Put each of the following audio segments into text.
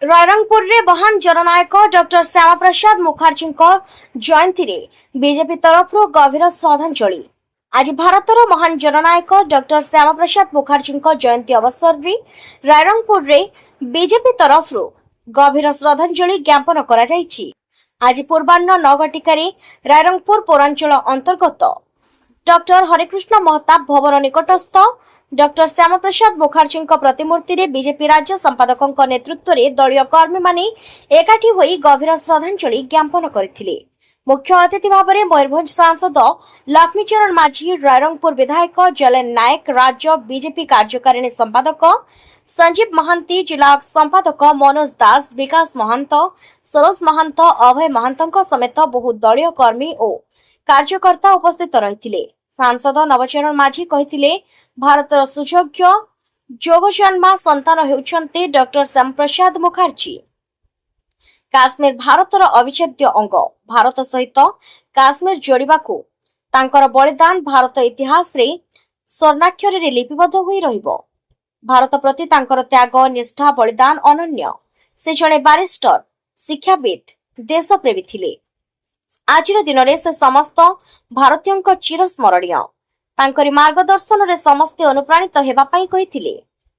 रायरंगपुर रे महान जननायक डॉक्टर श्यामा प्रसाद मुखर्जी जयंती रे बीजेपी तरफ गभीर श्रद्धांजलि। आज भारतर महान जननायक डॉक्टर श्यामा प्रसाद मुखर्जी जयंती अवसर रे रायरंगपुर रे बीजेपी तरफ गभीर श्रद्धांजलि ज्ञापन करा जायछि। आज पूर्वाह्न 9 घटिकारे रायरंगपुर पौरांचल अंतर्गत डॉक्टर हरिकृष्ण महताब भवन निकटस्थ डॉक्टर श्यामा प्रसाद मुखर्जी प्रतिमूर्ति रे बीजेपी राज्य संपादक नेतृत्व में दलीय कर्मी माने एकाठी होई गभीर श्रद्धांजलि ज्ञापन करथिले। मुख्य अतिथि भाव में मयूरभंज सांसद लक्ष्मीचरण माझी, रायरंगपुर विधायक जलेन नायक, राज्य बीजेपी कार्यकारिणी संपादक संजीव महांती, जिला संपादक मनोज दास, विकास महंत, सरोज महंत, अभय महंत समेत बहु दलीय कर्मी और कार्यकर्ता उपस्थित रहिथिले। सांसद नवचरण माझी कहिथिले, भारतर सुयोग्य जोगजन्मा संतान हेउछन्ते डॉक्टर श्यामा प्रसाद मुखर्जी। काश्मीर भारतर अविच्छेद्य अंग। भारत सहित काश्मीर जोड़िबाकू तांकर बलिदान भारत इतिहास रे स्वर्णाक्षर रे लिपिबद्ध होई रहिबो। भारत प्रति तांकर त्याग, निष्ठा, बलिदान अनन्य। से जणे बारिस्टर, शिक्षाविद, देशप्रेमी थिले। आज दिन में से समस्त भारतीयों चिर स्मरणीय। तांकरी मार्गदर्शन रे समस्ते अनुप्राणित हेबा पई कहिथिले।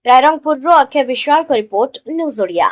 रायरंगपुर रो अक्षय विश्वाल को रिपोर्ट, न्यूज ओडिया।